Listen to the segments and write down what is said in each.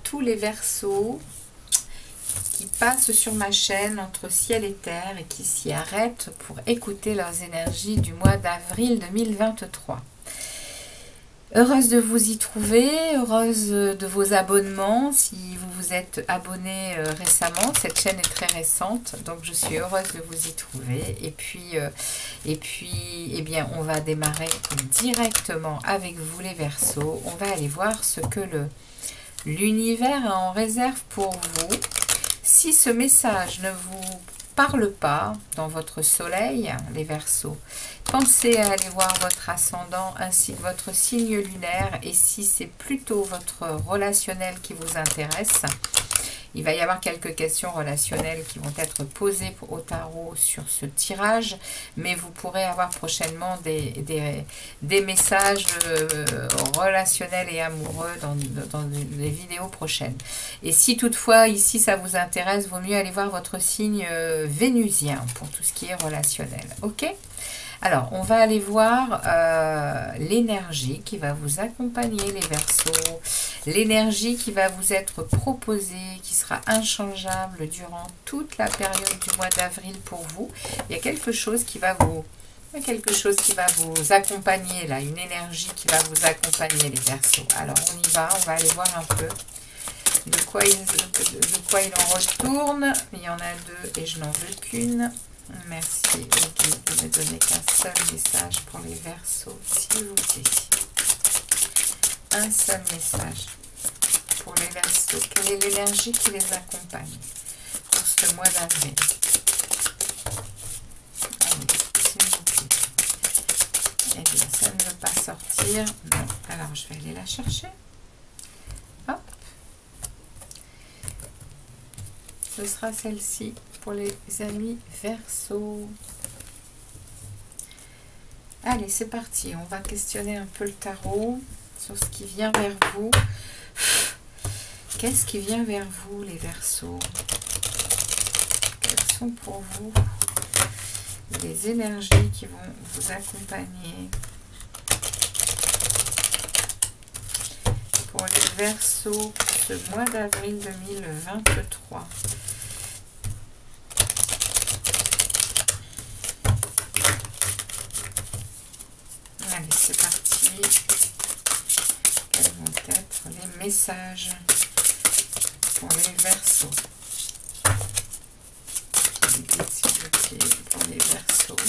tous les Verseaux qui passent sur ma chaîne entre ciel et terre et qui s'y arrêtent pour écouter leurs énergies du mois d'avril 2023. Heureuse de vous y trouver, heureuse de vos abonnements. Si vous vous êtes abonné récemment, cette chaîne est très récente, donc je suis heureuse de vous y trouver. Et puis, eh bien, on va démarrer directement avec vous les Verseaux. On va aller voir ce que l'univers a en réserve pour vous. Si ce message ne vous parle pas dans votre soleil, les Verseaux, pensez à aller voir votre ascendant ainsi que votre signe lunaire. Et si c'est plutôt votre relationnel qui vous intéresse, il va y avoir quelques questions relationnelles qui vont être posées au tarot sur ce tirage, mais vous pourrez avoir prochainement des messages relationnels et amoureux dans les vidéos prochaines. Et si toutefois ici ça vous intéresse, vaut mieux aller voir votre signe vénusien pour tout ce qui est relationnel. Ok ? Alors, on va aller voir l'énergie qui va vous accompagner, les Verseaux. L'énergie qui va vous être proposée, qui sera inchangeable durant toute la période du mois d'avril pour vous. Il y a quelque chose qui va vous... accompagner là, une énergie qui va vous accompagner, les Verseaux. Alors, on va aller voir un peu de quoi il en retourne. Il y en a deux et je n'en veux qu'une. Merci au guide de me donner qu'un seul message pour les Verseaux, s'il vous plaît. Un seul message pour les Verseaux. Quelle est l'énergie qui les accompagne pour ce mois d'avril? Allez, s'il vous plaît. Eh bien, ça ne veut pas sortir. Non. Alors, je vais aller la chercher. Hop. Ce sera celle-ci pour les amis Verseaux. Allez, c'est parti. On va questionner un peu le tarot sur ce qui vient vers vous. Qu'est-ce qui vient vers vous, les Verseaux? Quelles sont pour vous les énergies qui vont vous accompagner pour les Verseaux ce mois d'avril 2023? Allez, c'est parti. Quels vont être les messages pour les Verseaux? Pour les Verseaux.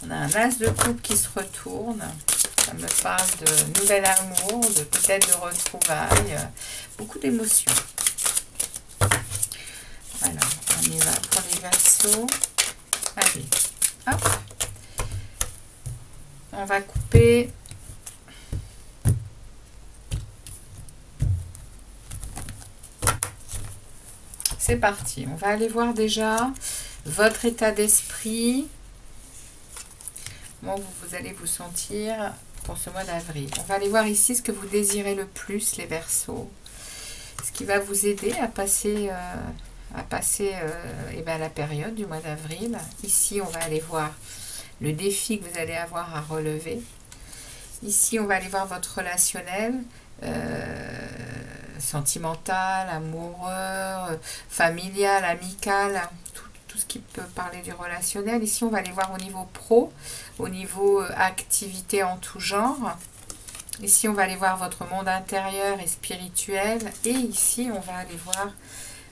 On a un as de coupe qui se retourne. Ça me parle de nouvel amour, de peut-être de retrouvailles. Beaucoup d'émotions. Alors, on y va pour les Verseaux. Allez, hop. On va couper. C'est parti. On va aller voir déjà votre état d'esprit. Comment vous allez vous sentir pour ce mois d'avril. On va aller voir ici ce que vous désirez le plus, les Verseaux. Ce qui va vous aider à passer, la période du mois d'avril. Ici, on va aller voir le défi que vous allez avoir à relever. Ici, on va aller voir votre relationnel, sentimental, amoureux, familial, amical, tout ce qui peut parler du relationnel. Ici, on va aller voir au niveau pro, au niveau activité en tout genre. Ici, on va aller voir votre monde intérieur et spirituel. Et ici, on va aller voir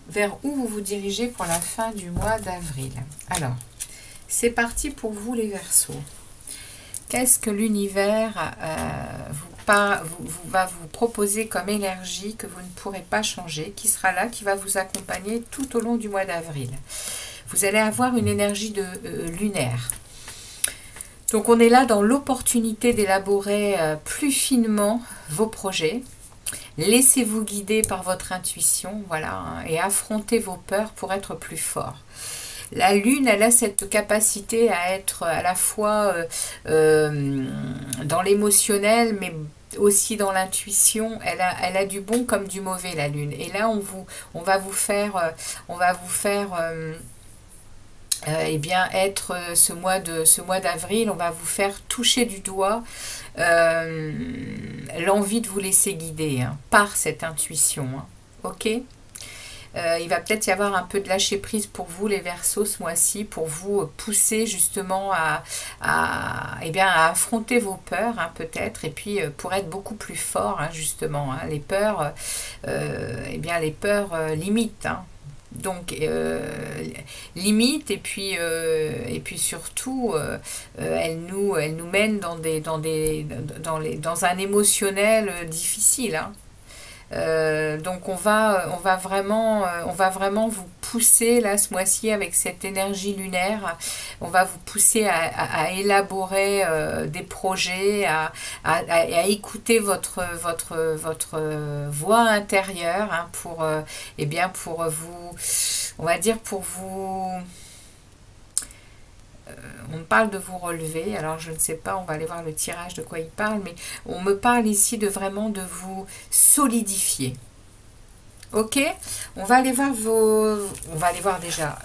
vers où vous vous dirigez pour la fin du mois d'avril. Alors, c'est parti pour vous les Verseaux. Qu'est-ce que l'univers va vous proposer comme énergie que vous ne pourrez pas changer, qui sera là, qui va vous accompagner tout au long du mois d'avril? Vous allez avoir une énergie lunaire. Donc on est là dans l'opportunité d'élaborer plus finement vos projets. Laissez-vous guider par votre intuition, voilà, hein, et affrontez vos peurs pour être plus fort. La Lune, elle a cette capacité à être à la fois dans l'émotionnel, mais aussi dans l'intuition. Elle a du bon comme du mauvais, la Lune. Et là, on va vous faire eh bien, être ce mois d'avril, on va vous faire toucher du doigt l'envie de vous laisser guider, hein, par cette intuition. Hein. Ok. Il va peut-être y avoir un peu de lâcher prise pour vous les Verseaux ce mois-ci, pour vous pousser justement eh bien, à affronter vos peurs hein, peut-être, et puis pour être beaucoup plus fort hein, justement. Hein, les peurs, eh bien les peurs limitent. Hein. Donc limite et puis surtout elle nous mène dans un émotionnel difficile. Hein. Donc on va vraiment vous pousser là ce mois-ci avec cette énergie lunaire. On va vous pousser à élaborer des projets, à écouter votre voix intérieure hein, eh bien pour vous, on va dire pour vous. On me parle de vous relever, alors je ne sais pas, on va aller voir le tirage de quoi il parle, mais on me parle ici de vraiment de vous solidifier. Ok, on va aller voir déjà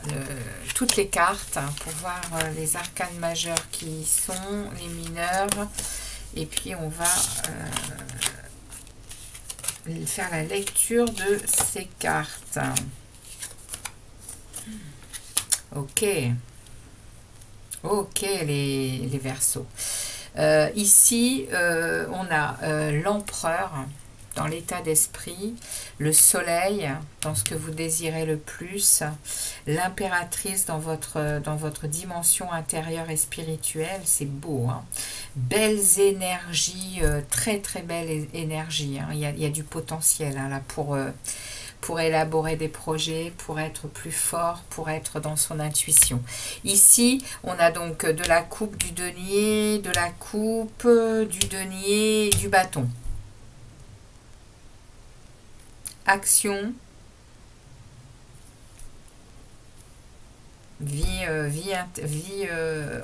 toutes les cartes hein, pour voir les arcanes majeures qui sont, les mineurs, et puis on va faire la lecture de ces cartes. Ok. Ok, les Verseaux. Ici, on a l'empereur dans l'état d'esprit, le soleil dans ce que vous désirez le plus, l'impératrice dans votre dimension intérieure et spirituelle. C'est beau, hein. Belles énergies, très très belles énergies. Hein. Il y a du potentiel hein, là pour élaborer des projets, pour être plus fort, pour être dans son intuition. Ici, on a donc de la coupe, du denier, de la coupe, du denier, du bâton. Action, vie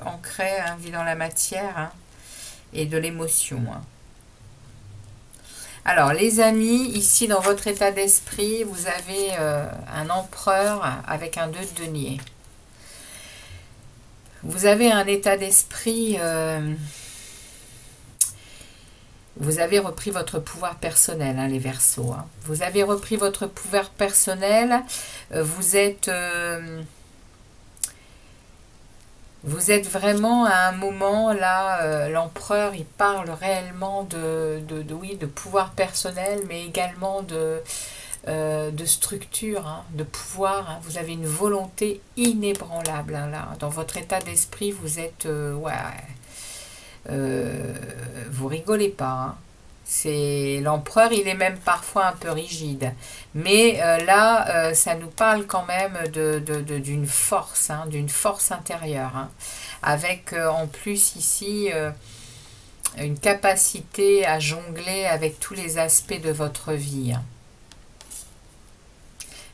ancrée, hein, vie dans la matière hein, et de l'émotion. Hein. Alors, les amis, ici, dans votre état d'esprit, vous avez un empereur avec un 2 de denier. Vous avez un état d'esprit... vous avez repris votre pouvoir personnel, hein, les Verseaux. Hein. Vous avez repris votre pouvoir personnel. Vous êtes vraiment à un moment, là, l'empereur, il parle réellement oui, de pouvoir personnel, mais également de structure, hein, de pouvoir. Hein. Vous avez une volonté inébranlable. Hein, là. Dans votre état d'esprit, vous êtes... vous rigolez pas. Hein. C'est l'empereur, il est même parfois un peu rigide. Mais là, ça nous parle quand même d'une force, hein, d'une force intérieure. Hein, avec en plus ici une capacité à jongler avec tous les aspects de votre vie. Hein.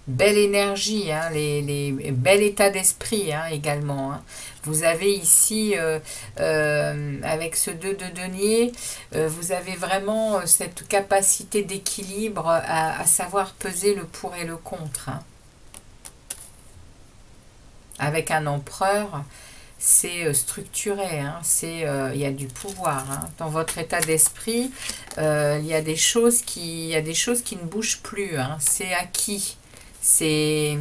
Belle énergie, hein, bel état d'esprit hein, également. Hein. Vous avez ici, avec ce 2 de denier, vous avez vraiment cette capacité d'équilibre à savoir peser le pour et le contre. Hein. Avec un empereur, c'est structuré, hein, il y a du pouvoir. Hein. Dans votre état d'esprit, il y a des choses qui ne bougent plus. Hein. C'est acquis. C'est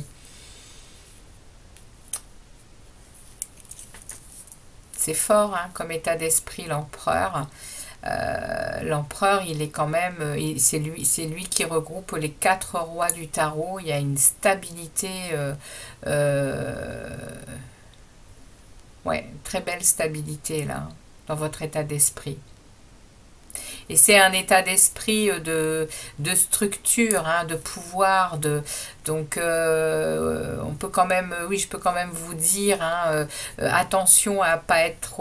fort hein, comme état d'esprit l'empereur. L'empereur, il est quand même, c'est lui qui regroupe les 4 rois du tarot. Il y a une stabilité, ouais, très belle stabilité là, dans votre état d'esprit. Et c'est un état d'esprit de structure, hein, de pouvoir, donc on peut quand même, oui, je peux quand même vous dire, hein, attention à pas être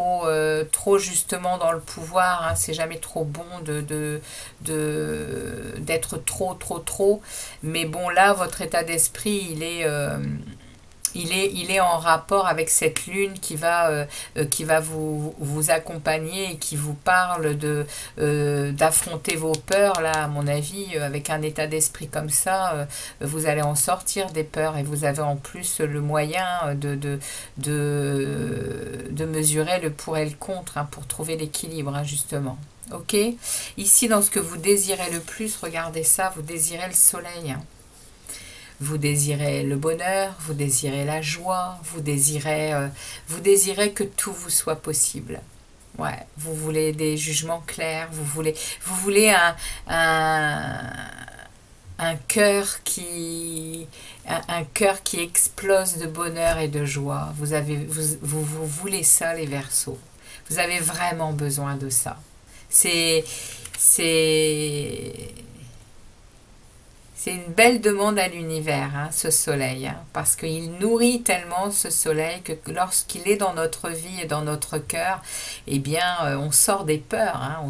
trop justement dans le pouvoir, hein, c'est jamais trop bon d'être trop, mais bon là, votre état d'esprit, il est en rapport avec cette lune qui va vous accompagner et qui vous parle d'affronter vos peurs. Là, à mon avis, avec un état d'esprit comme ça, vous allez en sortir des peurs et vous avez en plus le moyen de mesurer le pour et le contre hein, pour trouver l'équilibre, hein, justement. Ok. Ici, dans ce que vous désirez le plus, regardez ça, vous désirez le soleil. Hein. Vous désirez le bonheur, vous désirez la joie, vous désirez que tout vous soit possible. Ouais, vous voulez des jugements clairs, vous voulez un un cœur qui explose de bonheur et de joie. Vous voulez ça, les Verseaux. Vous avez vraiment besoin de ça. C'est, c'est, c'est une belle demande à l'univers, hein, ce soleil, hein, parce qu'il nourrit tellement ce soleil que lorsqu'il est dans notre vie et dans notre cœur, eh bien, on sort des peurs, hein,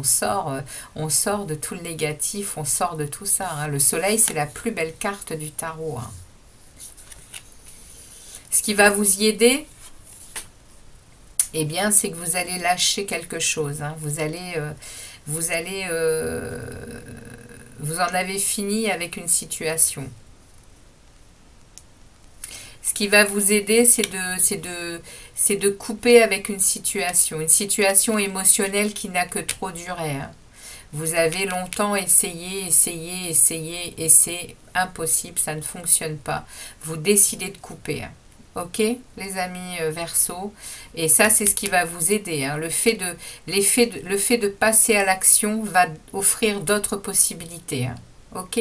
on sort de tout le négatif, on sort de tout ça, hein. Le soleil, c'est la plus belle carte du tarot, hein. Ce qui va vous y aider, eh bien, c'est que vous allez lâcher quelque chose, hein. Vous en avez fini avec une situation. Ce qui va vous aider, c'est de couper avec une situation émotionnelle qui n'a que trop duré, hein. Vous avez longtemps essayé, et c'est impossible, ça ne fonctionne pas. Vous décidez de couper, hein. Ok, les amis Verseau, et ça c'est ce qui va vous aider, hein. Le fait de passer à l'action va offrir d'autres possibilités, hein. Ok.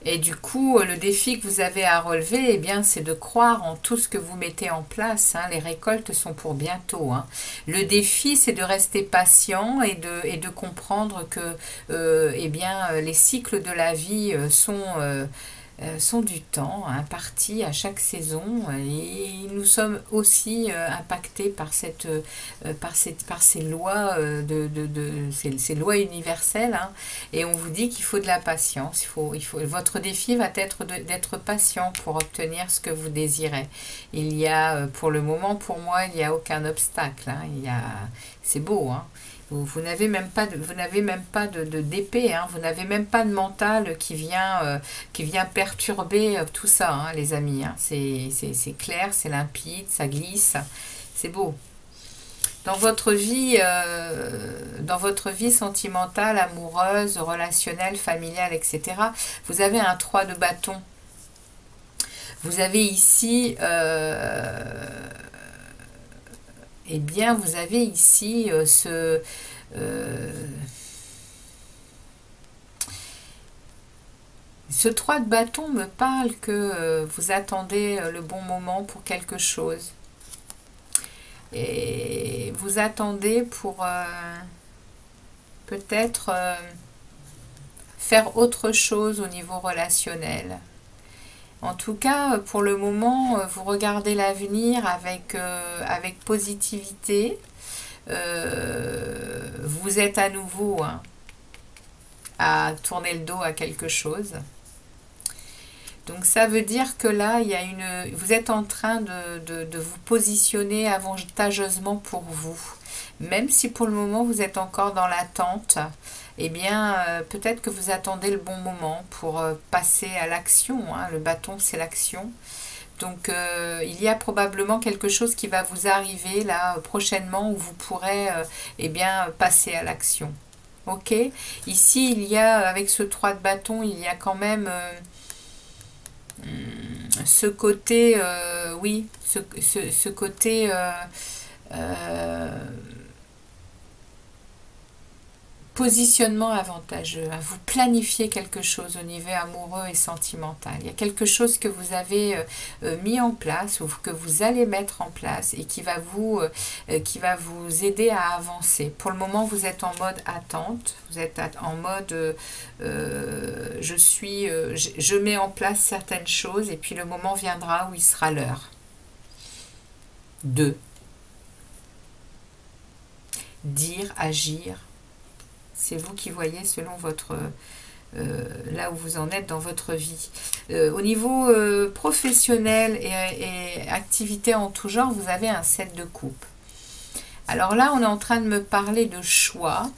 Et du coup, le défi que vous avez à relever, eh bien, c'est de croire en tout ce que vous mettez en place, hein. Les récoltes sont pour bientôt, hein. Le défi, c'est de rester patient et de comprendre que eh bien, les cycles de la vie sont du temps imparti à chaque saison, et nous sommes aussi impactés par ces lois ces lois universelles, hein, et on vous dit qu'il faut de la patience. Votre défi va être d'être patient pour obtenir ce que vous désirez. Il y a pour le moment, pour moi, il n'y a aucun obstacle, hein. C'est beau, hein. Vous n'avez même pas d'épée, hein. Vous n'avez même pas de mental qui vient perturber tout ça, hein, les amis, hein. C'est clair, c'est limpide, ça glisse, c'est beau. Dans votre vie sentimentale, amoureuse, relationnelle, familiale, etc., vous avez un 3 de bâton. Vous avez ici... eh bien, vous avez ici ce 3 de bâton me parle que vous attendez le bon moment pour quelque chose. Et vous attendez pour peut-être faire autre chose au niveau relationnel. En tout cas, pour le moment, vous regardez l'avenir avec positivité. Vous êtes à nouveau, hein, à tourner le dos à quelque chose. Donc ça veut dire que là, vous êtes en train de vous positionner avantageusement pour vous. Même si pour le moment, vous êtes encore dans l'attente, eh bien, peut-être que vous attendez le bon moment pour passer à l'action, hein. Le bâton, c'est l'action. Donc, il y a probablement quelque chose qui va vous arriver là prochainement où vous pourrez eh bien, passer à l'action. Ok. Ici, avec ce 3 de bâton, il y a quand même ce côté, oui, ce côté... positionnement avantageux, hein. Vous planifiez quelque chose au niveau amoureux et sentimental. Il y a quelque chose que vous avez mis en place ou que vous allez mettre en place et qui va vous aider à avancer. Pour le moment, vous êtes en mode attente, vous êtes en mode je mets en place certaines choses et puis le moment viendra où il sera l'heure. 2. Dire, agir. C'est vous qui voyez selon là où vous en êtes dans votre vie. Au niveau professionnel et activité en tout genre, vous avez un 7 de coupe. Alors là, on est en train de me parler de choix.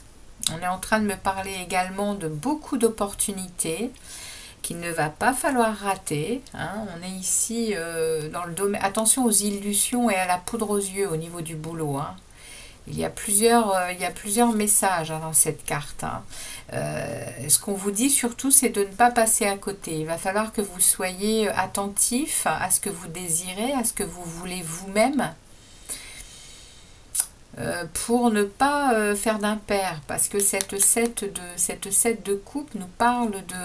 On est en train de me parler également de beaucoup d'opportunités qu'il ne va pas falloir rater, hein. On est ici dans le domaine... Attention aux illusions et à la poudre aux yeux au niveau du boulot, hein. Il y a plusieurs messages dans cette carte. Ce qu'on vous dit surtout, c'est de ne pas passer à côté. Il va falloir que vous soyez attentif à ce que vous désirez, à ce que vous voulez vous-même, pour ne pas faire d'impair. Parce que cette 7 de coupe nous parle de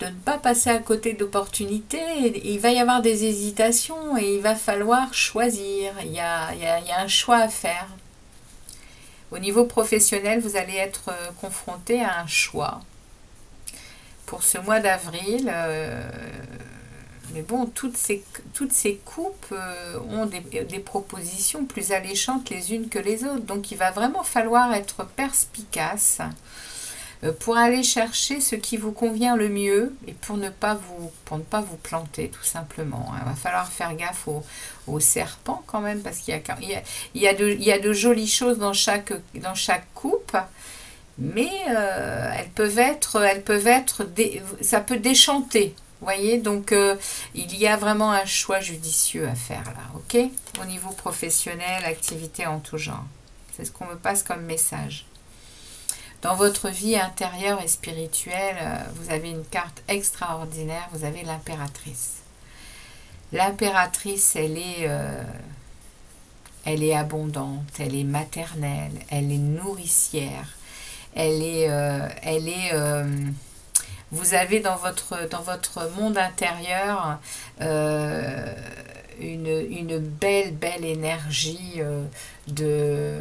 ne pas passer à côté d'opportunités. Il va y avoir des hésitations et il va falloir choisir. Il y a un choix à faire. Au niveau professionnel, vous allez être confronté à un choix. Pour ce mois d'avril, mais bon, toutes ces coupes ont des propositions plus alléchantes les unes que les autres. Donc il va vraiment falloir être perspicace pour aller chercher ce qui vous convient le mieux et pour ne pas vous planter tout simplement. Il va falloir faire gaffe aux serpents quand même, parce qu'il y a de jolies choses dans chaque coupe, mais ça peut déchanter. Vous voyez, donc il y a vraiment un choix judicieux à faire là, ok? Au niveau professionnel, activité en tout genre. C'est ce qu'on me passe comme message. Dans votre vie intérieure et spirituelle, vous avez une carte extraordinaire, vous avez l'impératrice. L'impératrice, elle est abondante, elle est maternelle, elle est nourricière, vous avez dans votre monde intérieur une belle énergie de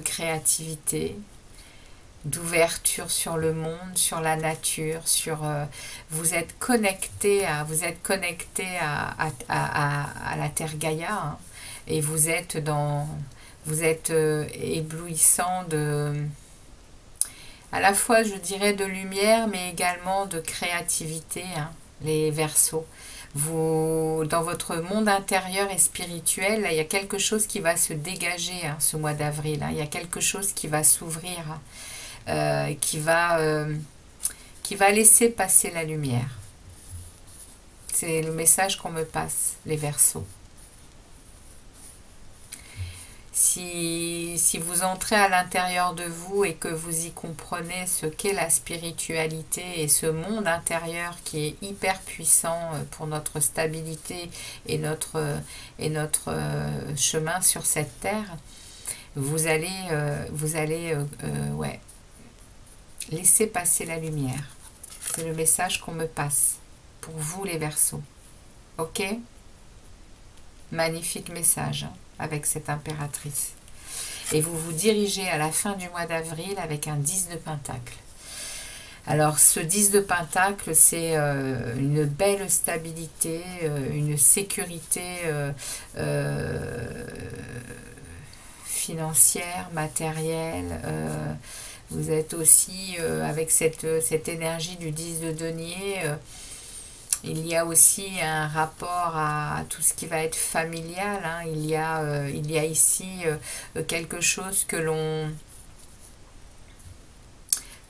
créativité, d'ouverture sur le monde, sur la nature, vous êtes connecté à la Terre Gaïa, hein, et vous êtes éblouissant à la fois, je dirais, de lumière, mais également de créativité, hein, les Verseaux. Dans votre monde intérieur et spirituel, là, il y a quelque chose qui va se dégager, hein, ce mois d'avril. Hein, il y a quelque chose qui va s'ouvrir, qui va laisser passer la lumière. C'est le message qu'on me passe, les Verseaux. Si vous entrez à l'intérieur de vous et que vous y comprenez ce qu'est la spiritualité et ce monde intérieur qui est hyper puissant pour notre stabilité et notre chemin sur cette terre, vous allez laisser passer la lumière. C'est le message qu'on me passe pour vous les Verseaux. Ok? Magnifique message, hein, avec cette impératrice. Et vous vous dirigez à la fin du mois d'avril avec un 10 de Pentacle. Alors ce 10 de Pentacle, c'est une belle stabilité, une sécurité financière, matérielle. Vous êtes aussi avec cette énergie du 10 de denier. Il y a aussi un rapport à tout ce qui va être familial. Hein. Il y a ici quelque chose que l'on...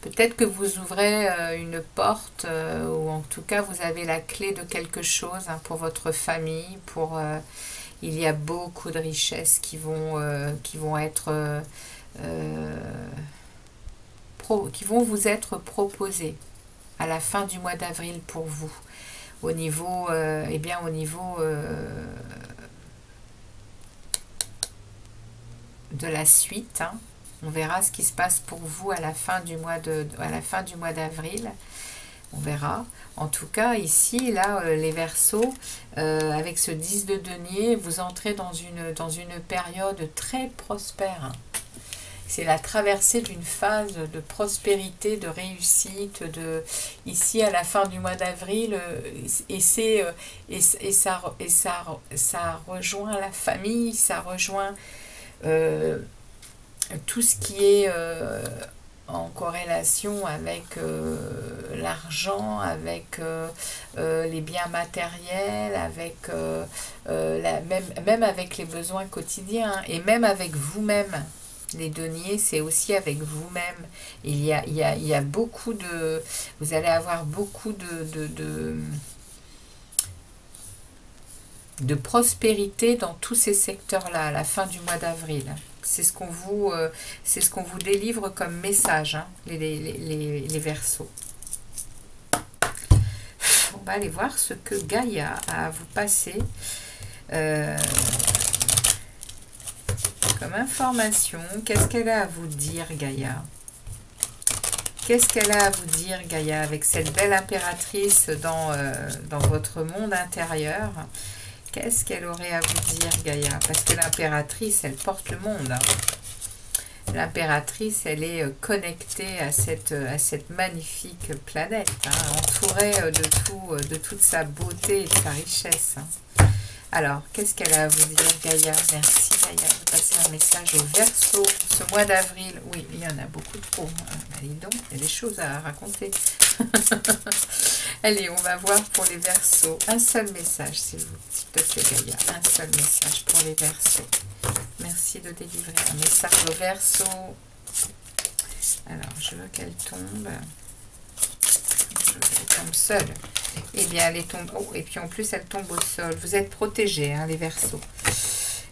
Peut-être que vous ouvrez une porte, ou en tout cas vous avez la clé de quelque chose, hein, pour votre famille. Il y a beaucoup de richesses qui vont vous être proposées à la fin du mois d'avril pour vous. Au niveau de la suite, hein, on verra ce qui se passe pour vous à la fin du mois d'avril. On verra. En tout cas, ici, là, les Verseaux, avec ce 10 de denier, vous entrez dans une période très prospère. Hein. C'est la traversée d'une phase de prospérité, de réussite, ici à la fin du mois d'avril, ça rejoint la famille, ça rejoint tout ce qui est en corrélation avec l'argent, avec les biens matériels, même avec les besoins quotidiens, hein, et même avec vous-même. Les deniers, c'est aussi avec vous-même. Il y a beaucoup de... Vous allez avoir beaucoup de prospérité dans tous ces secteurs-là à la fin du mois d'avril. C'est ce qu'on vous, délivre comme message, hein, les Verseaux. On va aller voir ce que Gaïa a à vous passer comme information. Qu'est-ce qu'elle a à vous dire, Gaïa? Qu'est-ce qu'elle a à vous dire, Gaïa, avec cette belle impératrice dans votre monde intérieur? Qu'est-ce qu'elle aurait à vous dire, Gaïa? Parce que l'impératrice, elle porte le monde. Hein. L'impératrice, elle est connectée à cette magnifique planète, hein, entourée de toute sa beauté et de sa richesse. Hein. Alors, qu'est-ce qu'elle a à vous dire, Gaïa? Merci, Gaïa, de passer un message au Verseau ce mois d'avril. Oui, il y en a beaucoup trop. Allez donc, il y a des choses à raconter. Allez, on va voir pour les Verseaux. Un seul message, s'il te plaît, Gaïa. Un seul message pour les Verseaux. Merci de délivrer un message au Verseau. Alors, je veux qu'elle tombe. Je veux qu'elle tombe seule. Eh bien, elle tombe. Oh, et puis en plus, elle tombe au sol. Vous êtes protégés, hein, les Verseaux.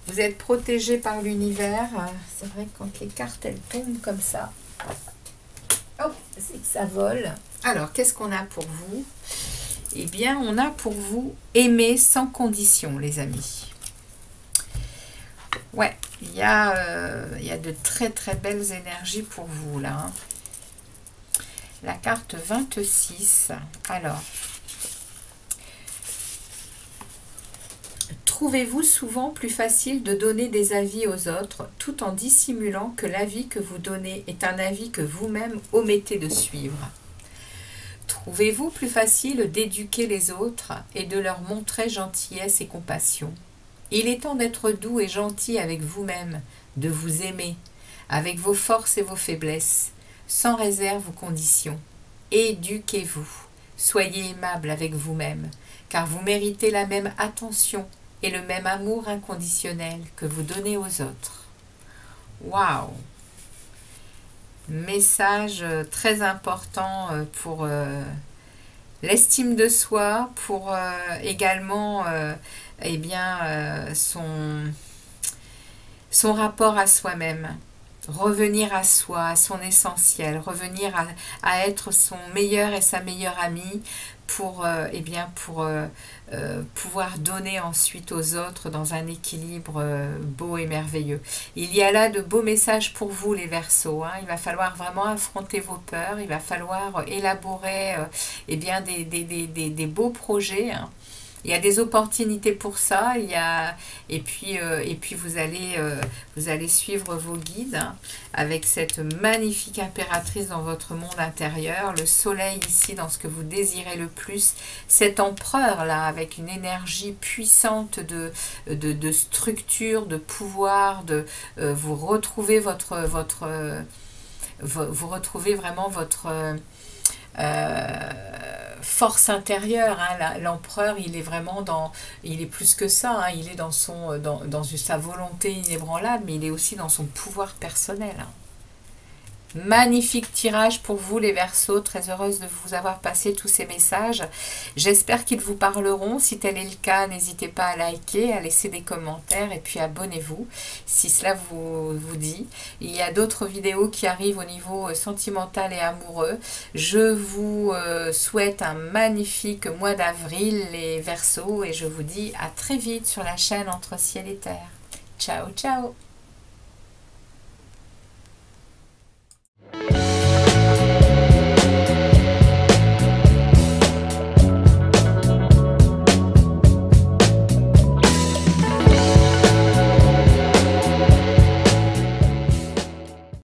Vous êtes protégés par l'univers. C'est vrai que quand les cartes, elles tombent comme ça, oh, c'est que ça vole. Alors, qu'est-ce qu'on a pour vous? Eh bien, on a pour vous aimer sans condition, les amis. Ouais, il y a de très très belles énergies pour vous, là. Hein. La carte 26. Alors, trouvez-vous souvent plus facile de donner des avis aux autres tout en dissimulant que l'avis que vous donnez est un avis que vous-même omettez de suivre? Trouvez-vous plus facile d'éduquer les autres et de leur montrer gentillesse et compassion? Il est temps d'être doux et gentil avec vous-même, de vous aimer, avec vos forces et vos faiblesses, sans réserve ou condition. Éduquez-vous, soyez aimable avec vous-même, car vous méritez la même attention et le même amour inconditionnel que vous donnez aux autres. Waouh! Message très important pour l'estime de soi, pour également eh bien, son rapport à soi-même. Revenir à soi, à son essentiel, revenir à être son meilleur et sa meilleure amie pour, eh bien, pour pouvoir donner ensuite aux autres dans un équilibre beau et merveilleux. Il y a là de beaux messages pour vous, les Verseaux. Hein. Il va falloir vraiment affronter vos peurs, il va falloir élaborer eh bien, des beaux projets. Hein. Il y a des opportunités pour ça, et puis vous allez suivre vos guides, hein, avec cette magnifique impératrice dans votre monde intérieur, le soleil ici dans ce que vous désirez le plus, cet empereur là avec une énergie puissante de structure, de pouvoir, vous retrouvez vous retrouvez vraiment votre force intérieure, hein. L'empereur, il est vraiment il est plus que ça, hein. Il est dans sa volonté inébranlable, mais il est aussi dans son pouvoir personnel. Hein. Magnifique tirage pour vous, les Verseaux. Très heureuse de vous avoir passé tous ces messages. J'espère qu'ils vous parleront. Si tel est le cas, n'hésitez pas à liker, à laisser des commentaires et puis abonnez-vous si cela vous dit. Il y a d'autres vidéos qui arrivent au niveau sentimental et amoureux. Je vous souhaite un magnifique mois d'avril, les Verseaux, et je vous dis à très vite sur la chaîne Entre Ciel et Terre. Ciao, ciao!